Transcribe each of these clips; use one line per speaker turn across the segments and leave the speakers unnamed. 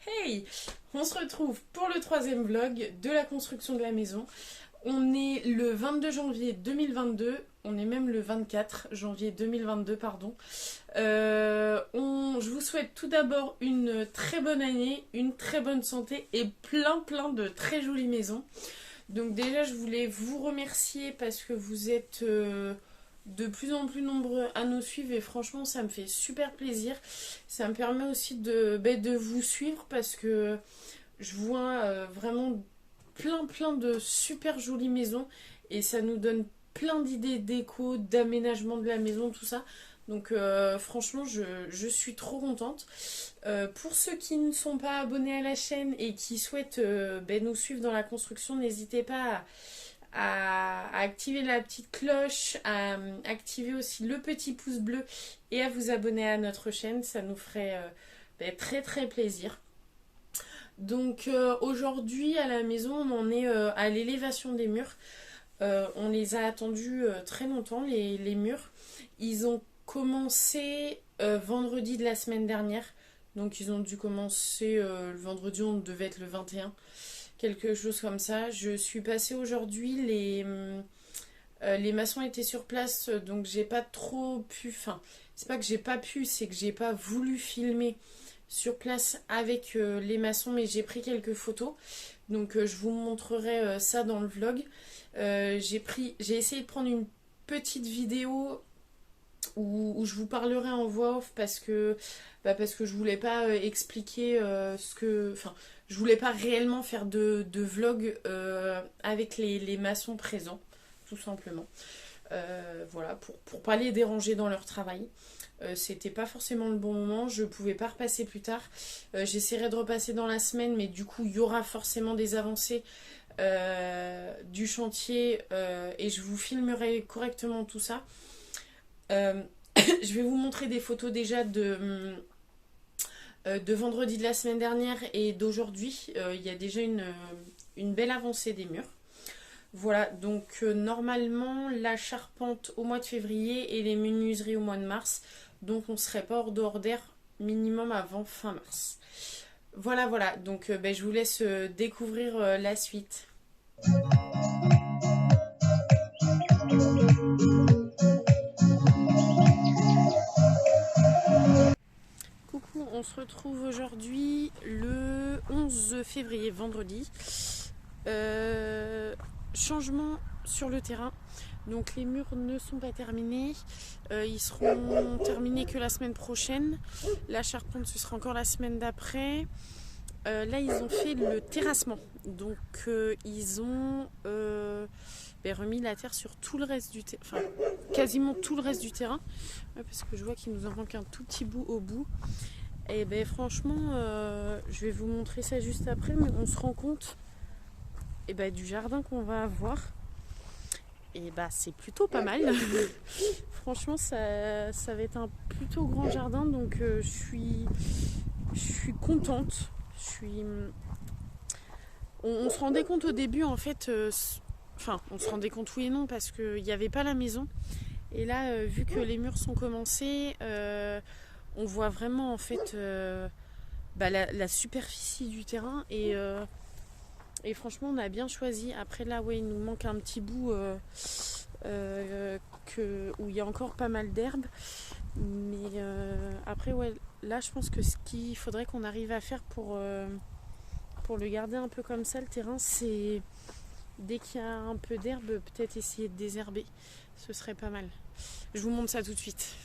Hey! On se retrouve pour le troisième vlog de la construction de la maison. On est le 22 janvier 2022, on est même le 24 janvier 2022, pardon. Je vous souhaite tout d'abord une très bonne année, une très bonne santé et plein de très jolies maisons. Donc déjà, je voulais vous remercier parce que vous êtes de plus en plus nombreux à nous suivre et franchement, ça me fait super plaisir. Ça me permet aussi de vous suivre parce que je vois vraiment plein de super jolies maisons et ça nous donne plein d'idées déco, d'aménagement de la maison, tout ça. Donc franchement, je suis trop contente. Pour ceux qui ne sont pas abonnés à la chaîne et qui souhaitent nous suivre dans la construction, n'hésitez pas à activer la petite cloche, à activer aussi le petit pouce bleu et à vous abonner à notre chaîne. Ça nous ferait très plaisir. Donc aujourd'hui à la maison, on en est à l'élévation des murs. On les a attendus très longtemps, les murs. Ils ont commencé vendredi de la semaine dernière. Donc ils ont dû commencer le vendredi, on devait être le 21. Quelque chose comme ça. Je suis passée aujourd'hui, les maçons étaient sur place, donc j'ai pas trop pu... Enfin, c'est pas que j'ai pas pu, c'est que j'ai pas voulu filmer sur place avec les maçons, mais j'ai pris quelques photos. Donc je vous montrerai ça dans le vlog. J'ai essayé de prendre une petite vidéo où je vous parlerai en voix off parce que je voulais pas expliquer ce que... Enfin, je voulais pas réellement faire de vlog avec les maçons présents, tout simplement. Voilà, pour pas les déranger dans leur travail. C'était pas forcément le bon moment, je pouvais pas repasser plus tard. J'essaierai de repasser dans la semaine, mais du coup, il y aura forcément des avancées du chantier et je vous filmerai correctement tout ça. Je vais vous montrer des photos déjà de vendredi de la semaine dernière et d'aujourd'hui. Il y a déjà une belle avancée des murs. Voilà, donc normalement la charpente au mois de février et les menuiseries au mois de mars. Donc on ne serait pas hors dehors d'air minimum avant fin mars. Voilà, donc je vous laisse découvrir la suite. Coucou, on se retrouve aujourd'hui le 11 février, vendredi. Changement sur le terrain. Donc les murs ne sont pas terminés. Ils seront terminés que la semaine prochaine. La charpente, ce sera encore la semaine d'après. Là, ils ont fait le terrassement. Donc ils ont remis la terre sur tout le reste du terrain. Enfin, quasiment tout le reste du terrain. Parce que je vois qu'il nous en manque un tout petit bout au bout. Et franchement, je vais vous montrer ça juste après. Mais on se rend compte du jardin qu'on va avoir. Et c'est plutôt pas mal. Franchement, ça va être un plutôt grand jardin, donc je suis contente. On se rendait compte au début, en fait, on se rendait compte oui et non, parce qu'il n'y avait pas la maison. Et là, vu que les murs sont commencés, on voit vraiment en fait la superficie du terrain et franchement, on a bien choisi. Après, là, il nous manque un petit bout où il y a encore pas mal d'herbes. Mais après, là, je pense que ce qu'il faudrait qu'on arrive à faire pour le garder un peu comme ça, le terrain, c'est dès qu'il y a un peu d'herbe, peut-être essayer de désherber. Ce serait pas mal. Je vous montre ça tout de suite.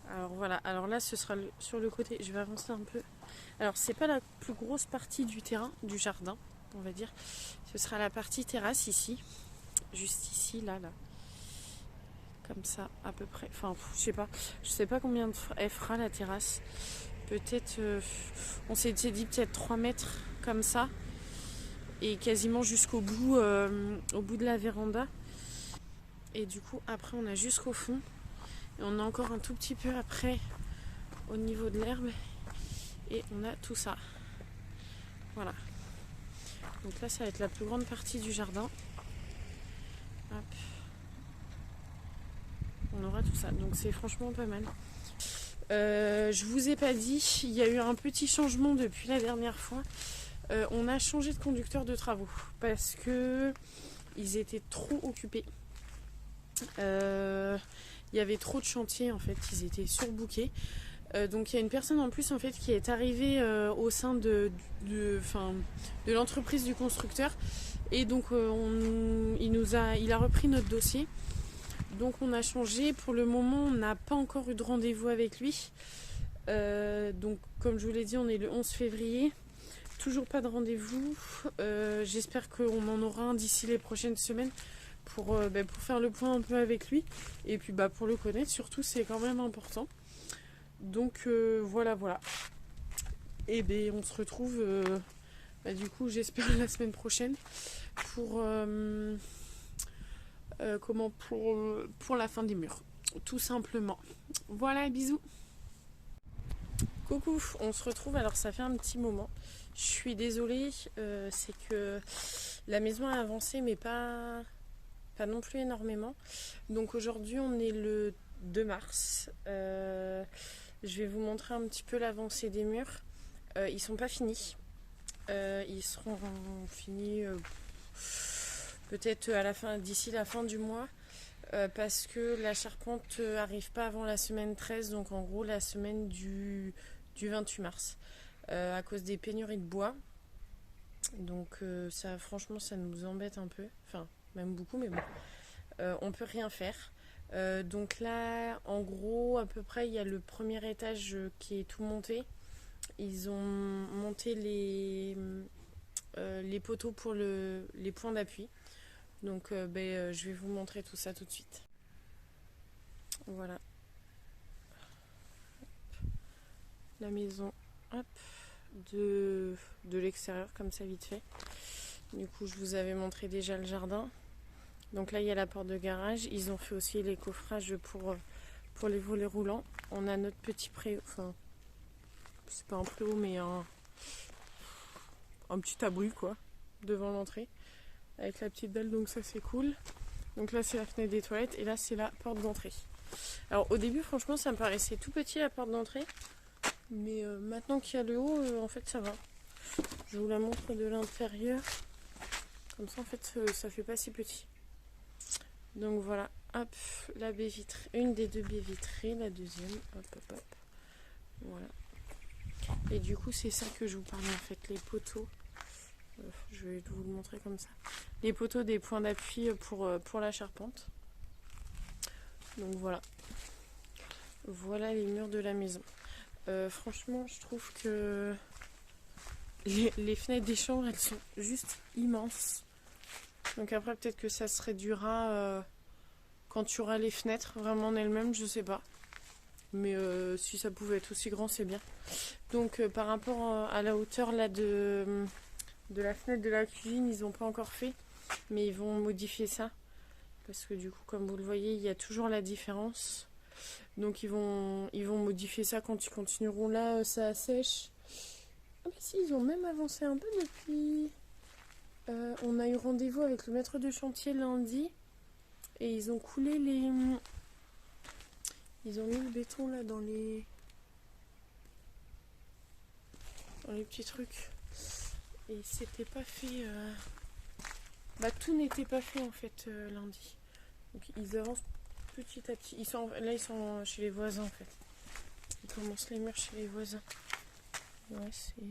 Alors voilà, alors là, ce sera sur le côté. Je vais avancer un peu. Alors, c'est pas la plus grosse partie du terrain, du jardin, on va dire. Ce sera la partie terrasse ici, juste ici, là, comme ça à peu près. Enfin, je sais pas combien elle fera la terrasse. Peut-être, on s'est dit peut-être 3 mètres comme ça, et quasiment jusqu'au bout, au bout de la véranda. Et du coup, après, on a jusqu'au fond, et on a encore un tout petit peu après au niveau de l'herbe, et on a tout ça. Voilà. Donc là, ça va être la plus grande partie du jardin. Hop. On aura tout ça. Donc c'est franchement pas mal. Je vous ai pas dit, il y a eu un petit changement depuis la dernière fois. On a changé de conducteur de travaux parce que ils étaient trop occupés. Il y avait trop de chantiers en fait, ils étaient surbookés. Donc il y a une personne en plus en fait qui est arrivée au sein de l'entreprise du constructeur et donc il a repris notre dossier. Donc on a changé. Pour le moment on n'a pas encore eu de rendez-vous avec lui. Donc comme je vous l'ai dit, on est le 11 février. Toujours pas de rendez-vous. J'espère qu'on en aura un d'ici les prochaines semaines pour faire le point un peu avec lui. Et puis pour le connaître surtout, c'est quand même important. Donc voilà. Et on se retrouve du coup j'espère la semaine prochaine pour pour la fin des murs. Tout simplement. Voilà, bisous. Coucou, on se retrouve. Alors ça fait un petit moment. Je suis désolée, c'est que la maison a avancé mais pas non plus énormément. Donc aujourd'hui on est le 2 mars. Je vais vous montrer un petit peu l'avancée des murs. Ils sont pas finis. Ils seront finis peut-être d'ici la fin du mois. Parce que la charpente arrive pas avant la semaine 13, donc en gros la semaine du 28 mars. À cause des pénuries de bois. Donc ça franchement ça nous embête un peu. Enfin même beaucoup, mais bon. On peut rien faire. Donc là, en gros, à peu près, il y a le premier étage qui est tout monté. Ils ont monté les poteaux pour les points d'appui. Donc je vais vous montrer tout ça tout de suite. Voilà. La maison, hop, de l'extérieur, comme ça vite fait. Du coup, je vous avais montré déjà le jardin. Donc là il y a la porte de garage. Ils ont fait aussi les coffrages pour les volets roulants. On a notre petit préau, enfin c'est pas un préau mais un petit abri quoi, devant l'entrée. Avec la petite dalle, donc ça c'est cool. Donc là c'est la fenêtre des toilettes et là c'est la porte d'entrée. Alors au début franchement ça me paraissait tout petit la porte d'entrée. Mais maintenant qu'il y a le haut, en fait ça va. Je vous la montre de l'intérieur. Comme ça en fait ça fait pas si petit. Donc voilà, hop, la baie vitrée, une des deux baies vitrées, la deuxième, hop. Voilà. Et du coup, c'est ça que je vous parlais en fait, les poteaux. Je vais vous le montrer comme ça. Les poteaux des points d'appui pour la charpente. Donc voilà. Voilà les murs de la maison. Franchement, je trouve que les fenêtres des chambres, elles sont juste immenses. Donc après peut-être que ça se réduira quand tu auras les fenêtres vraiment en elles-mêmes, je sais pas. Mais si ça pouvait être aussi grand, c'est bien. Donc par rapport à la hauteur là de la fenêtre de la cuisine, ils n'ont pas encore fait. Mais ils vont modifier ça. Parce que du coup, comme vous le voyez, il y a toujours la différence. Donc ils vont modifier ça quand ils continueront. Là, ça sèche. Ah bah si, ils ont même avancé un peu depuis... on a eu rendez-vous avec le maître de chantier lundi et ils ont coulé les... Ils ont mis le béton là dans les petits trucs. Et c'était pas fait... tout n'était pas fait en fait lundi. Donc ils avancent petit à petit. Ils sont chez les voisins en fait. Ils commencent les murs chez les voisins. Ouais, c'est...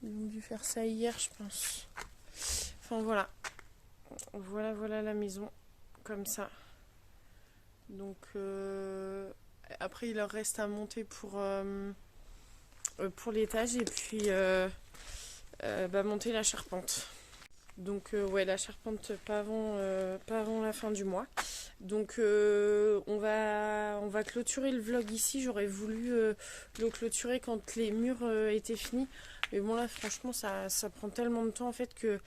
Ils ont dû faire ça hier, je pense. Enfin voilà. Voilà la maison. Comme ça. Donc après il leur reste à monter pour l'étage et puis monter la charpente. Donc la charpente pas avant la fin du mois. Donc on va clôturer le vlog ici. J'aurais voulu le clôturer quand les murs étaient finis. Mais bon là franchement ça prend tellement de temps en fait que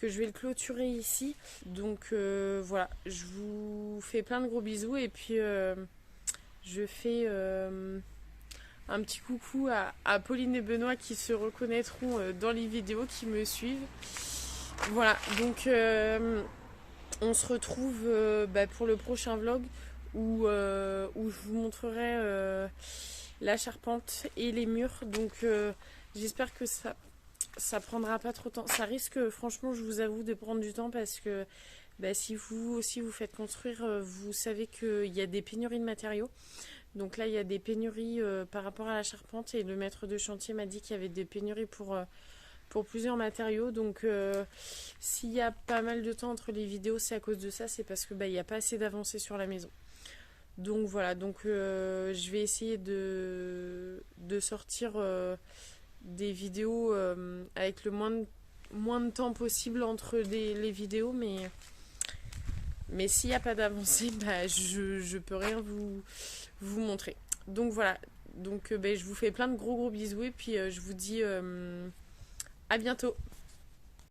je vais le clôturer ici. Donc voilà, je vous fais plein de gros bisous et puis je fais un petit coucou à Pauline et Benoît qui se reconnaîtront dans les vidéos, qui me suivent. Voilà, donc on se retrouve pour le prochain vlog où je vous montrerai la charpente et les murs. Donc j'espère que ça prendra pas trop de temps. Ça risque, franchement, je vous avoue, de prendre du temps parce que bah, si vous aussi vous faites construire, vous savez qu'il y a des pénuries de matériaux. Donc là, il y a des pénuries par rapport à la charpente et le maître de chantier m'a dit qu'il y avait des pénuries pour plusieurs matériaux. Donc s'il y a pas mal de temps entre les vidéos, c'est à cause de ça. C'est parce que bah, il n'y a pas assez d'avancée sur la maison. Donc voilà, donc je vais essayer de sortir des vidéos avec le moins de temps possible entre les vidéos, mais s'il n'y a pas d'avancée, bah, je peux rien vous montrer. Donc voilà, donc je vous fais plein de gros bisous et puis je vous dis à bientôt.